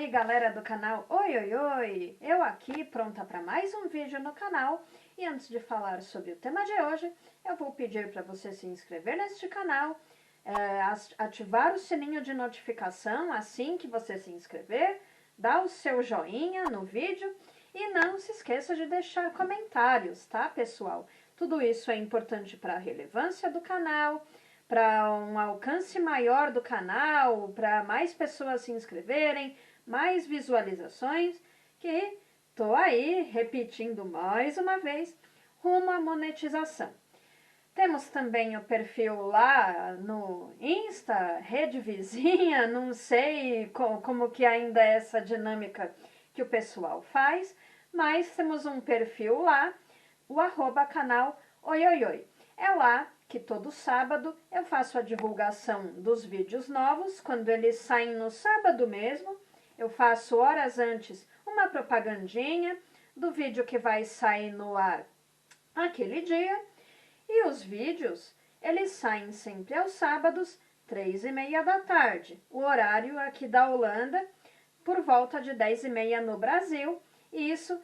aí galera do canal Oi Oi Oi, eu aqui pronta para mais um vídeo no canal. E antes de falar sobre o tema de hoje, eu vou pedir para você se inscrever neste canal, ativar o sininho de notificação assim que você se inscrever, dar o seu joinha no vídeo e não se esqueça de deixar comentários, tá pessoal? Tudo isso é importante para a relevância do canal, para um alcance maior do canal, para mais pessoas se inscreverem, mais visualizações, que tô aí repetindo mais uma vez, rumo à monetização. Temos também o perfil lá no Insta, rede vizinha, não sei como que ainda é essa dinâmica que o pessoal faz, mas temos um perfil lá, o @canal Oi Oi Oi. É lá que todo sábado eu faço a divulgação dos vídeos novos, quando eles saem no sábado mesmo. Eu faço horas antes uma propagandinha do vídeo que vai sair no ar aquele dia. E os vídeos, eles saem sempre aos sábados, 3h30 da tarde, o horário aqui da Holanda, por volta de 10h30 no Brasil. E isso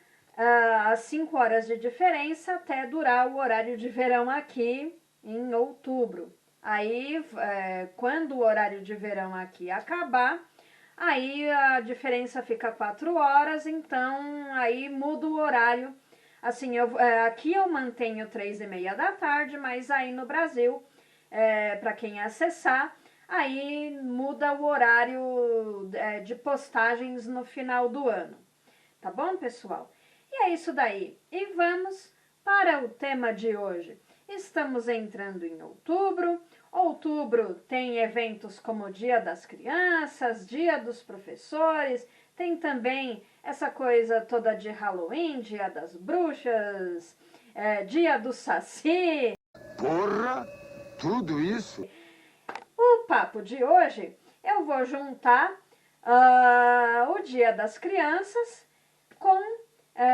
às 5 horas de diferença até durar o horário de verão aqui em outubro. Aí, quando o horário de verão aqui acabar, aí a diferença fica 4 horas, então aí muda o horário. Assim, aqui eu mantenho 3h30 da tarde, mas aí no Brasil, para quem acessar, aí muda o horário de postagens no final do ano. Tá bom, pessoal? E é isso daí. E vamos para o tema de hoje. Estamos entrando em outubro. Outubro tem eventos como o Dia das Crianças, Dia dos Professores, tem também essa coisa toda de Halloween, Dia das Bruxas, Dia do Saci. Porra, tudo isso? O papo de hoje eu vou juntar o Dia das Crianças com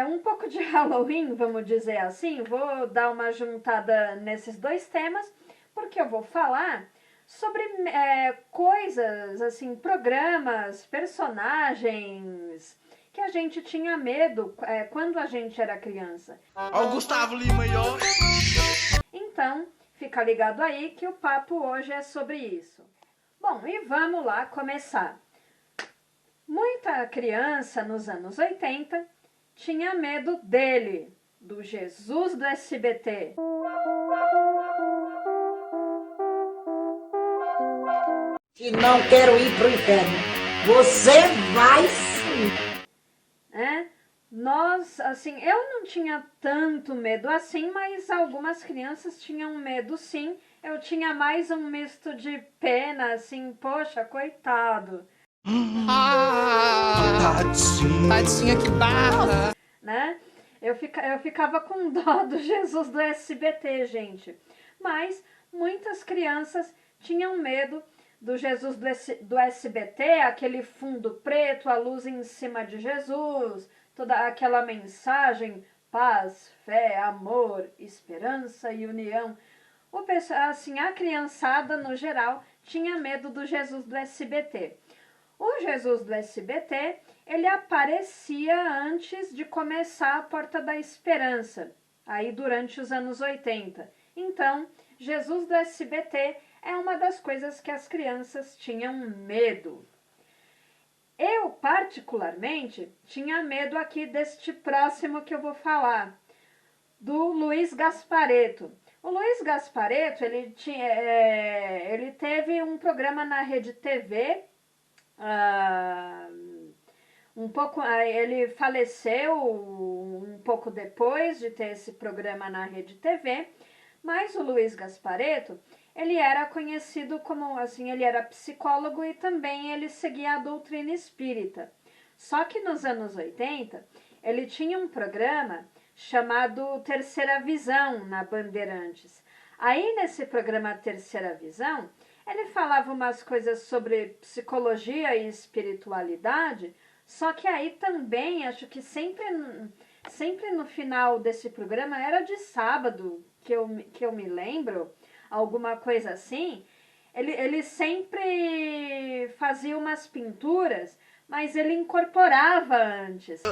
um pouco de Halloween, vamos dizer assim. Vou dar uma juntada nesses dois temas, porque eu vou falar sobre coisas, assim, programas, personagens que a gente tinha medo quando a gente era criança. Ó o Gustavo Lima aí, ó. Então, fica ligado aí que o papo hoje é sobre isso. Bom, e vamos lá começar. Muita criança nos anos 80 tinha medo dele, do Jesus do SBT. Que não quero ir pro inferno. Você vai sim. Nós, assim, eu não tinha tanto medo assim, mas algumas crianças tinham medo sim. Eu tinha mais um misto de pena, assim, poxa, coitado. Tadinha que barra. Né? Eu ficava com dó do Jesus do SBT, gente. Mas muitas crianças tinham medo do Jesus do SBT, aquele fundo preto, a luz em cima de Jesus, toda aquela mensagem, paz, fé, amor, esperança e união. Assim, a criançada, no geral, tinha medo do Jesus do SBT. O Jesus do SBT, ele aparecia antes de começar a Porta da Esperança, aí durante os anos 80. Então, Jesus do SBT é uma das coisas que as crianças tinham medo. Eu, particularmente, tinha medo aqui deste próximo que eu vou falar, do Luiz Gasparetto. O Luiz Gasparetto, ele teve um programa na Rede TV, ele faleceu um pouco depois de ter esse programa na Rede TV, mas o Luiz Gasparetto, ele era conhecido como, assim, ele era psicólogo e também ele seguia a doutrina espírita. Só que nos anos 80, ele tinha um programa chamado Terceira Visão na Bandeirantes. Aí nesse programa Terceira Visão, ele falava umas coisas sobre psicologia e espiritualidade, só que aí também, acho que sempre no final desse programa, era de sábado, que eu me lembro, alguma coisa assim, ele sempre fazia umas pinturas mas ele incorporava antes.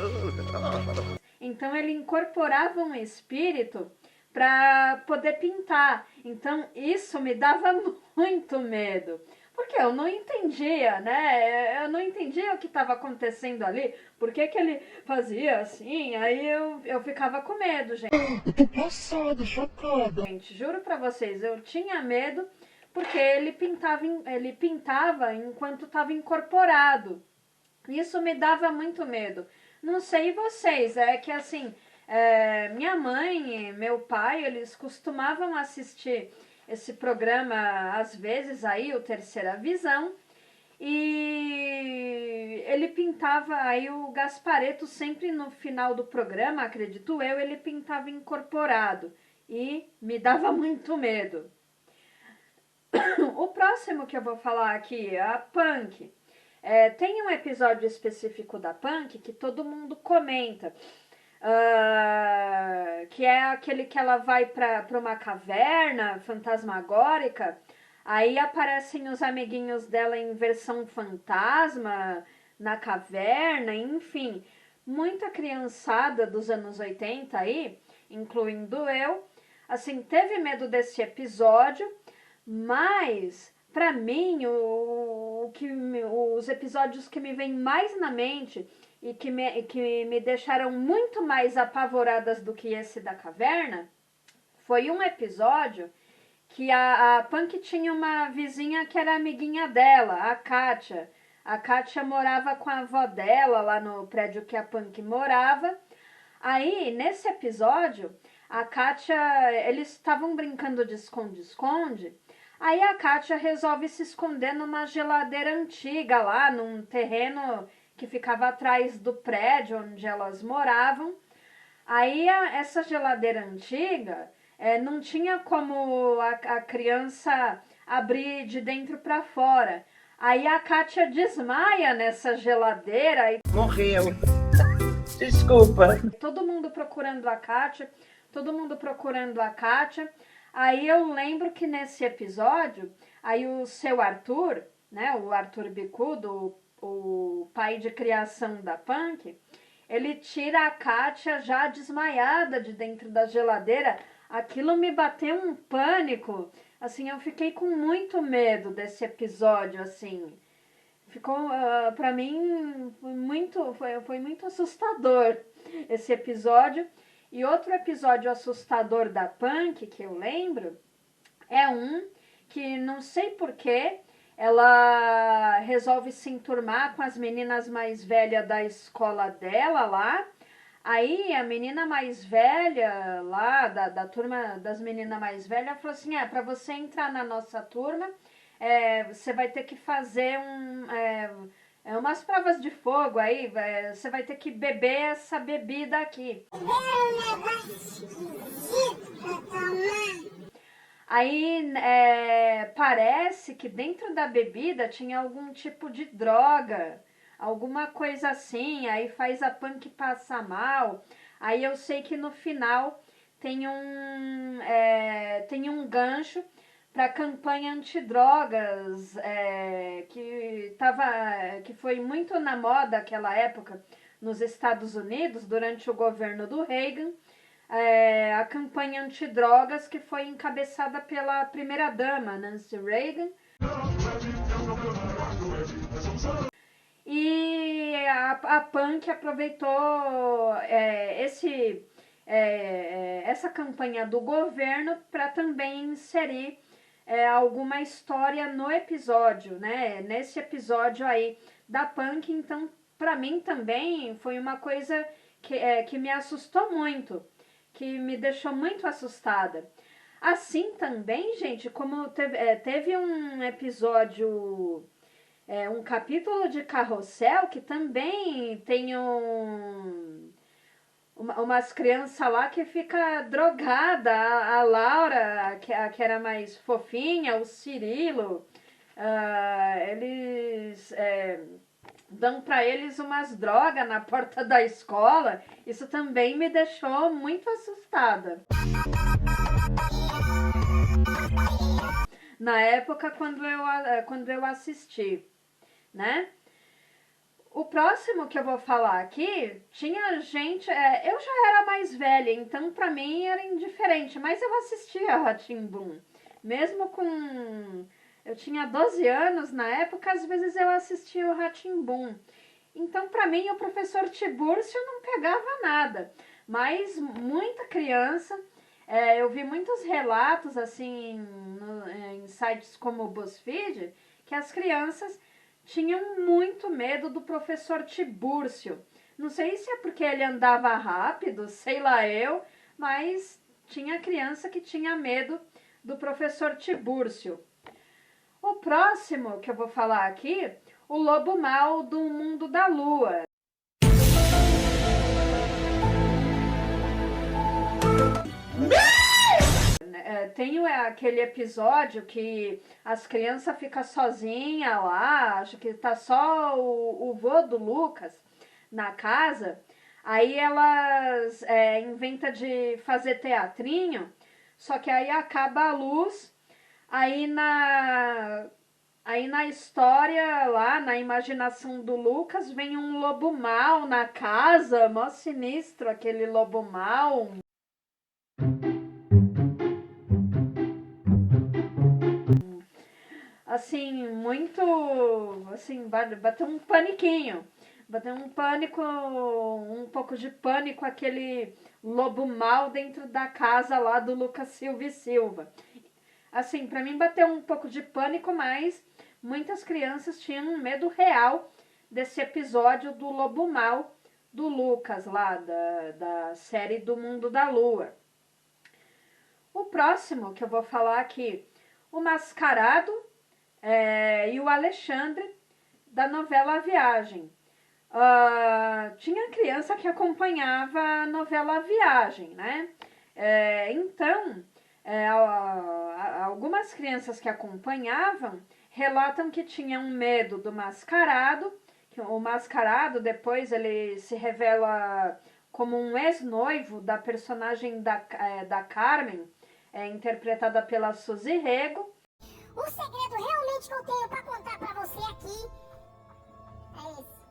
Então ele incorporava um espírito para poder pintar. Então isso me dava muito medo. Porque eu não entendia, né? Eu não entendia o que estava acontecendo ali. Por que ele fazia assim? Aí eu ficava com medo, gente. Eu tô passada, chocada. Gente, juro pra vocês, eu tinha medo porque ele pintava enquanto estava incorporado. Isso me dava muito medo. Não sei vocês, é que assim, minha mãe e meu pai, eles costumavam assistir esse programa, às vezes, aí, o Terceira Visão, e ele pintava, aí o Gasparetto sempre no final do programa, acredito eu, ele pintava incorporado, e me dava muito medo. O próximo que eu vou falar aqui é a Punk. Tem um episódio específico da Punk que todo mundo comenta, que é aquele que ela vai para uma caverna fantasmagórica, aí aparecem os amiguinhos dela em versão fantasma na caverna, enfim, muita criançada dos anos 80 aí, incluindo eu, assim, teve medo desse episódio, mas para mim os episódios que me vêm mais na mente e que me deixaram muito mais apavoradas do que esse da caverna, foi um episódio que a Punk tinha uma vizinha que era amiguinha dela, a Kátia. A Kátia morava com a avó dela lá no prédio que a Punk morava. Aí, nesse episódio, a Kátia, eles estavam brincando de esconde-esconde. Aí a Kátia resolve se esconder numa geladeira antiga lá, num terreno que ficava atrás do prédio onde elas moravam. Aí essa geladeira antiga não tinha como a criança abrir de dentro para fora. Aí a Kátia desmaia nessa geladeira. Morreu. Desculpa. Todo mundo procurando a Kátia, Aí eu lembro que nesse episódio, aí o seu Arthur, né, o Arthur Bicudo, o pai de criação da Punk, ele tira a Kátia já desmaiada de dentro da geladeira. Aquilo me bateu um pânico. Assim, eu fiquei com muito medo desse episódio, assim. Ficou, pra mim, foi muito assustador esse episódio. E outro episódio assustador da Punk, que eu lembro, é um que não sei porquê, ela resolve se enturmar com as meninas mais velhas da escola dela lá. Aí a menina mais velha lá, da turma das meninas mais velhas, falou assim, para você entrar na nossa turma, você vai ter que fazer umas provas de fogo aí, você vai ter que beber essa bebida aqui. Aí parece que dentro da bebida tinha algum tipo de droga, alguma coisa assim, aí faz a Punk passar mal. Aí eu sei que no final tem um gancho para a campanha antidrogas, que foi muito na moda naquela época nos Estados Unidos, durante o governo do Reagan, a campanha antidrogas que foi encabeçada pela primeira-dama, Nancy Reagan. E a Punk aproveitou essa campanha do governo para também inserir alguma história no episódio, né? Nesse episódio aí da Punk. Então, para mim também foi uma coisa que me assustou muito, que me deixou muito assustada. Assim também, gente, como teve um episódio, um capítulo de Carrossel, que também tem umas crianças lá que fica drogada, a Laura, que era mais fofinha, o Cirilo, eles dão para eles umas drogas na porta da escola. Isso também me deixou muito assustada. Na época quando eu assisti, né? O próximo que eu vou falar aqui, tinha gente... eu já era mais velha, então pra mim era indiferente, mas eu assistia Rá-Tim-Bum. Mesmo com... Eu tinha 12 anos na época, às vezes eu assistia o Rá-Tim-Bum. Então pra mim o professor Tiburcio não pegava nada. Mas muita criança... eu vi muitos relatos assim em sites como o BuzzFeed, que as crianças tinham muito medo do professor Tiburcio. Não sei se é porque ele andava rápido, sei lá eu, mas tinha criança que tinha medo do professor Tiburcio. O próximo que eu vou falar aqui, o Lobo Mau do Mundo da Lua. Tem aquele episódio que as crianças ficam sozinhas lá, acho que tá só o vô do Lucas na casa, aí elas inventam de fazer teatrinho, só que aí acaba a luz, aí na história lá, na imaginação do Lucas, vem um lobo mau na casa, mó sinistro aquele lobo mau. Assim, muito, assim, bateu um paniquinho, bateu um pânico, um pouco de pânico, aquele lobo mau dentro da casa lá do Lucas Silva e Silva. Assim, pra mim bateu um pouco de pânico, mas muitas crianças tinham um medo real desse episódio do lobo mau do Lucas lá, da série do Mundo da Lua. O próximo que eu vou falar aqui, o Mascarado, e o Alexandre, da novela A Viagem. Tinha criança que acompanhava a novela A Viagem, né? Então, algumas crianças que acompanhavam relatam que tinham medo do Mascarado, que o Mascarado depois ele se revela como um ex-noivo da personagem da Carmen, interpretada pela Suzy Rego. O segredo realmente que eu tenho pra contar pra você aqui é esse.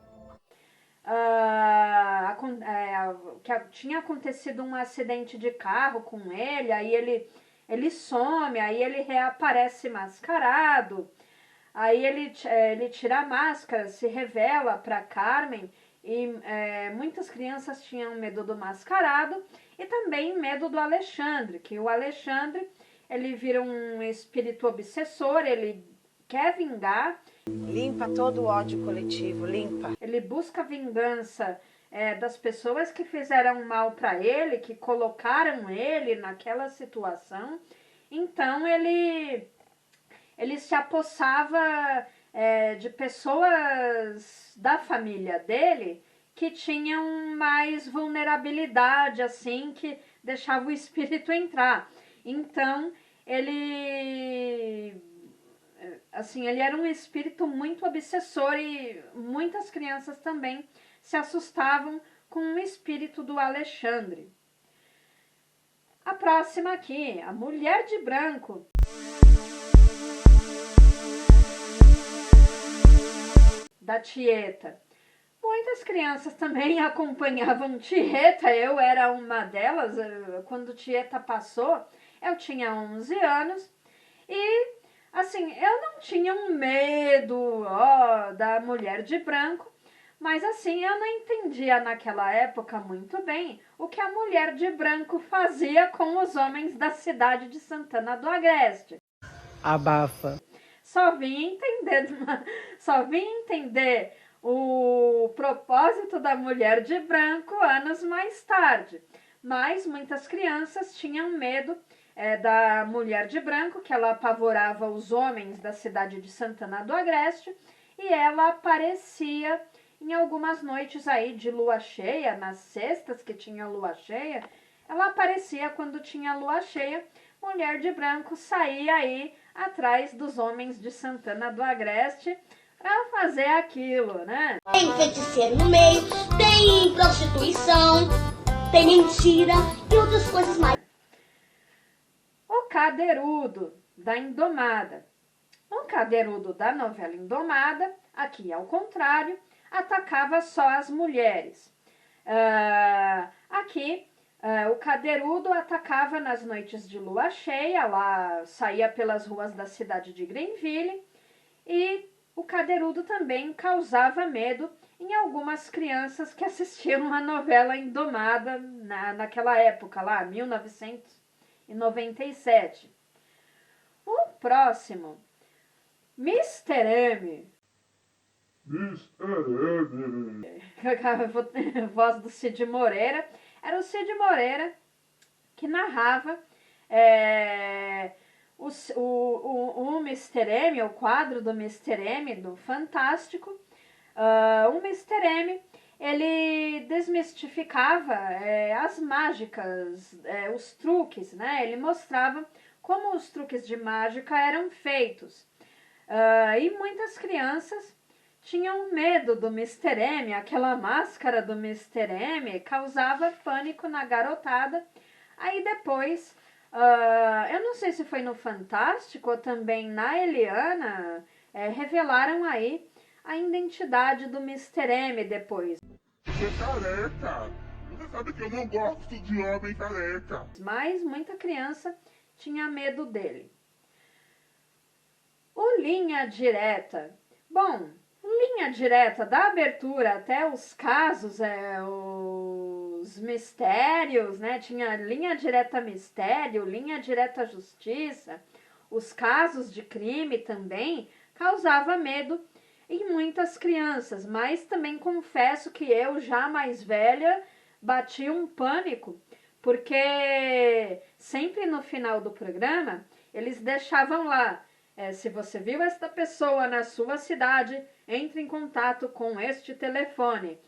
Que tinha acontecido um acidente de carro com ele, aí ele some, aí ele reaparece mascarado, aí ele tira a máscara, se revela pra Carmen, e muitas crianças tinham medo do Mascarado e também medo do Alexandre, que o Alexandre ele vira um espírito obsessor, ele quer vingar. Limpa todo o ódio coletivo, limpa. Ele busca vingança das pessoas que fizeram mal para ele, que colocaram ele naquela situação. Então ele se apossava de pessoas da família dele que tinham mais vulnerabilidade, assim, que deixava o espírito entrar. Então, ele era um espírito muito obsessor e muitas crianças também se assustavam com o espírito do Alexandre. A próxima aqui, a Mulher de Branco. Da Tieta. Muitas crianças também acompanhavam Tieta, eu era uma delas. Quando Tieta passou, eu tinha 11 anos e, assim, eu não tinha um medo da Mulher de Branco, mas, assim, eu não entendia naquela época muito bem o que a Mulher de Branco fazia com os homens da cidade de Santana do Agreste. Abafa. Só vim entender o propósito da Mulher de Branco anos mais tarde. Mas muitas crianças tinham medo da Mulher de Branco, que ela apavorava os homens da cidade de Santana do Agreste, e ela aparecia em algumas noites aí de lua cheia, nas sextas que tinha lua cheia, ela aparecia quando tinha lua cheia. Mulher de Branco saía aí atrás dos homens de Santana do Agreste para fazer aquilo, né? Tem feiticeiro no meio, tem prostituição, tem mentira e outras coisas mais. O Cadeirudo, da Indomada. O Cadeirudo da novela Indomada, aqui ao contrário, atacava só as mulheres. Aqui, o Cadeirudo atacava nas noites de lua cheia, lá saía pelas ruas da cidade de Greenville, e o Cadeirudo também causava medo em algumas crianças que assistiam a novela Indomada naquela época lá, 1997. O próximo, Mr. M. Mr. M. A voz do Cid Moreira. Era o Cid Moreira que narrava o Mr. M, o quadro do Mr. M, do Fantástico. O Mr. M, ele desmistificava as mágicas, os truques, né? Ele mostrava como os truques de mágica eram feitos. E muitas crianças tinham medo do Mr. M, aquela máscara do Mr. M causava pânico na garotada. Aí depois, eu não sei se foi no Fantástico ou também na Eliana, revelaram aí a identidade do Mr. M depois. Você é careca. Você sabe que eu não gosto de homem careca. Mas muita criança tinha medo dele. O Linha Direta. Bom, Linha Direta, da abertura até os casos, os mistérios, né? Tinha Linha Direta Mistério, Linha Direta Justiça, os casos de crime também, causava medo em muitas crianças, mas também confesso que eu, já mais velha, bati um pânico, porque sempre no final do programa, eles deixavam lá, se você viu esta pessoa na sua cidade, entre em contato com este telefone.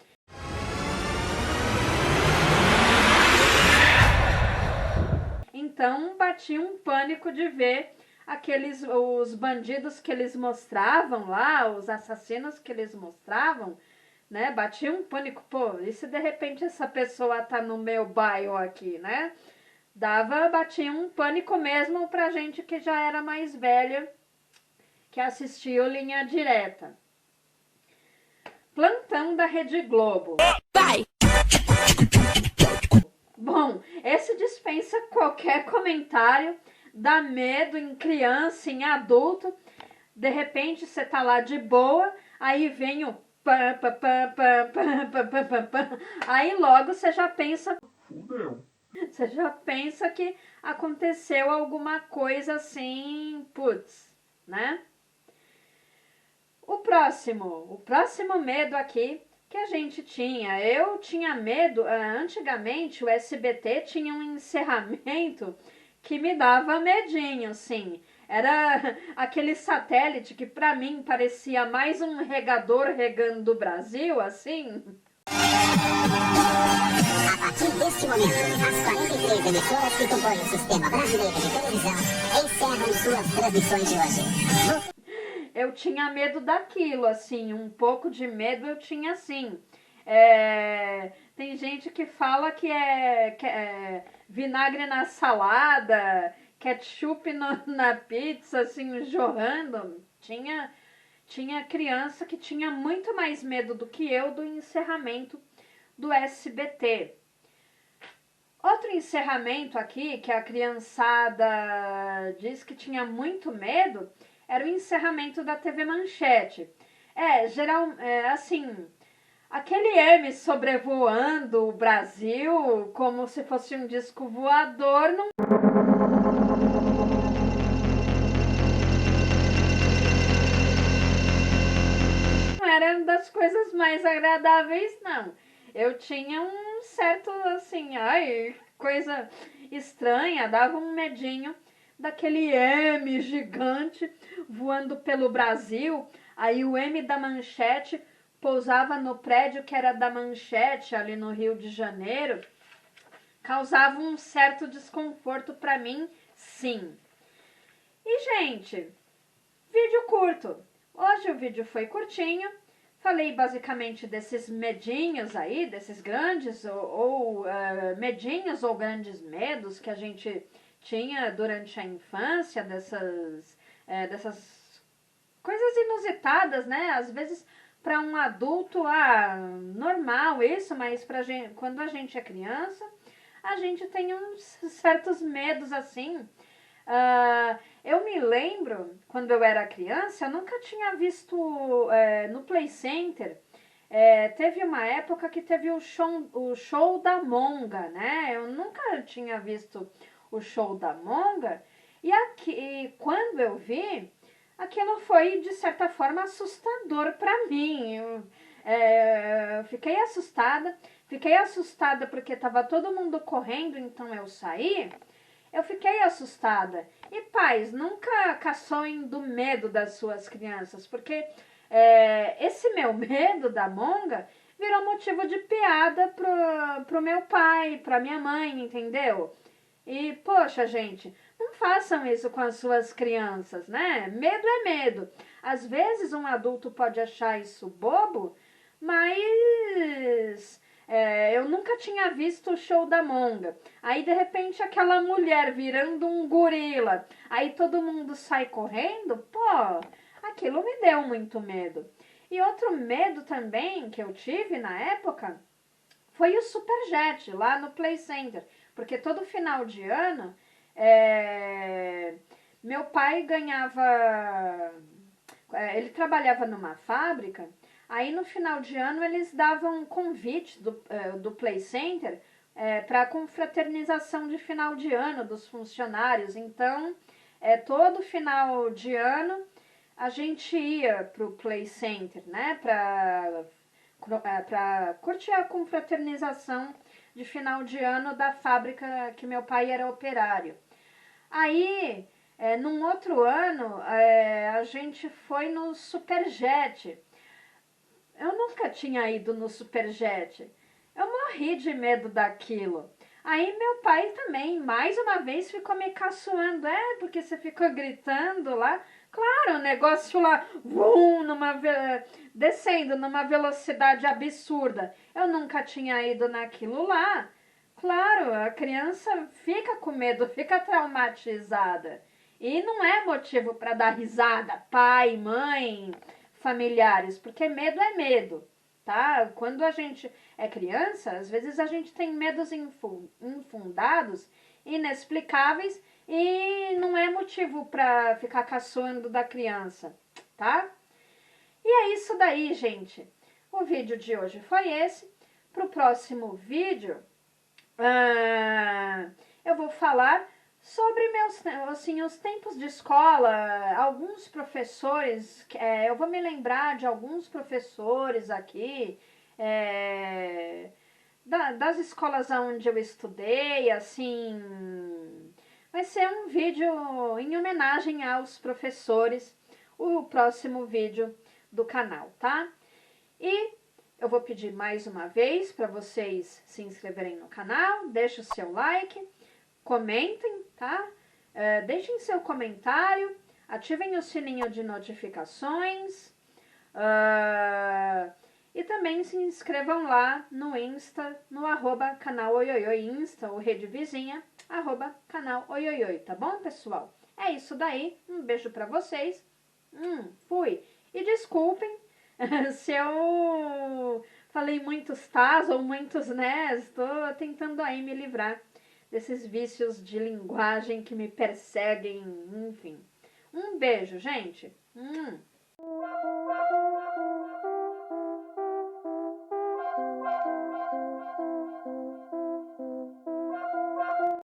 Então, bati um pânico de ver os bandidos que eles mostravam lá, os assassinos que eles mostravam, né? Bati um pânico, pô, e se de repente essa pessoa tá no meu bairro aqui, né? Batia um pânico mesmo pra gente que já era mais velha, que assistia o Linha Direta. Plantão da Rede Globo. Vai! Bom, esse dispensa qualquer comentário, dá medo em criança, em adulto. De repente você tá lá de boa, aí vem o pam, pam, pam, pam, pam, pam, pam, pam, pam. Aí logo você já pensa... Fudeu. Você já pensa que aconteceu alguma coisa assim, putz, né? O próximo medo aqui que a gente tinha. Eu tinha medo, antigamente o SBT tinha um encerramento que me dava medinho, assim. Era aquele satélite que pra mim parecia mais um regador regando o Brasil, assim. A partir deste momento, as 43 emissoras que compõem o Sistema Brasileiro de Televisão encerram suas transmissões de hoje. Eu tinha medo daquilo, assim, um pouco de medo eu tinha, assim. Tem gente que fala que é vinagre na salada, ketchup na pizza, assim, jorrando. Tinha criança que tinha muito mais medo do que eu do encerramento do SBT. Outro encerramento aqui, que a criançada diz que tinha muito medo, era o encerramento da TV Manchete. Assim, aquele M sobrevoando o Brasil como se fosse um disco voador, não era das coisas mais agradáveis, não. Eu tinha um certo, assim, coisa estranha, dava um medinho daquele M gigante voando pelo Brasil. Aí o M da Manchete pousava no prédio que era da Manchete, ali no Rio de Janeiro. Causava um certo desconforto para mim, sim. E, gente, vídeo curto. Hoje o vídeo foi curtinho. Falei basicamente desses medinhos aí, desses grandes medinhos ou grandes medos que a gente tinha durante a infância, dessas coisas inusitadas, né? Às vezes para um adulto, normal isso, mas quando a gente é criança, a gente tem uns certos medos assim. Eu me lembro, quando eu era criança, eu nunca tinha visto no Play Center. Teve uma época que teve o show da Monga, né? Eu nunca tinha visto o show da Monga. E quando eu vi, aquilo foi, de certa forma, assustador para mim. Eu fiquei assustada porque estava todo mundo correndo, então eu saí. Eu fiquei assustada. E pais, nunca caçoem do medo das suas crianças, porque esse meu medo da Monga virou motivo de piada pro meu pai, pra minha mãe, entendeu? E, poxa, gente, não façam isso com as suas crianças, né? Medo é medo. Às vezes um adulto pode achar isso bobo, mas eu nunca tinha visto o show da Monga. Aí, de repente, aquela mulher virando um gorila. Aí todo mundo sai correndo. Pô, aquilo me deu muito medo. E outro medo também que eu tive na época foi o Superjet, lá no Play Center. Porque todo final de ano, meu pai ganhava... ele trabalhava numa fábrica. Aí no final de ano eles davam um convite do Play Center para a confraternização de final de ano dos funcionários. Então, todo final de ano a gente ia para o Play Center, né? Para curtir a confraternização de final de ano da fábrica que meu pai era operário. Aí, num outro ano, a gente foi no Superjet. Eu nunca tinha ido no Superjet. Eu morri de medo daquilo. Aí meu pai também, mais uma vez, ficou me caçoando. Porque você ficou gritando lá. Claro, o negócio lá, descendo numa velocidade absurda. Eu nunca tinha ido naquilo lá. Claro, a criança fica com medo, fica traumatizada. E não é motivo para dar risada, pai, mãe, familiares, porque medo é medo, tá? Quando a gente é criança, às vezes a gente tem medos infundados, inexplicáveis, e não é motivo para ficar caçoando da criança, tá? E é isso daí, gente. O vídeo de hoje foi esse. Pro próximo vídeo, eu vou falar sobre os tempos de escola, alguns professores, eu vou me lembrar de alguns professores aqui, das escolas onde eu estudei, assim, vai ser um vídeo em homenagem aos professores, o próximo vídeo do canal, tá? E eu vou pedir mais uma vez para vocês se inscreverem no canal, deixem o seu like, comentem, tá? Deixem seu comentário, ativem o sininho de notificações e também se inscrevam lá no Insta, no @canal Oioi Insta ou Rede Vizinha, @canal Oioi, tá bom, pessoal? É isso daí, um beijo pra vocês, fui! E desculpem se eu falei muitos tás ou muitos nés, tô tentando aí me livrar desses vícios de linguagem que me perseguem, enfim. Um beijo, gente!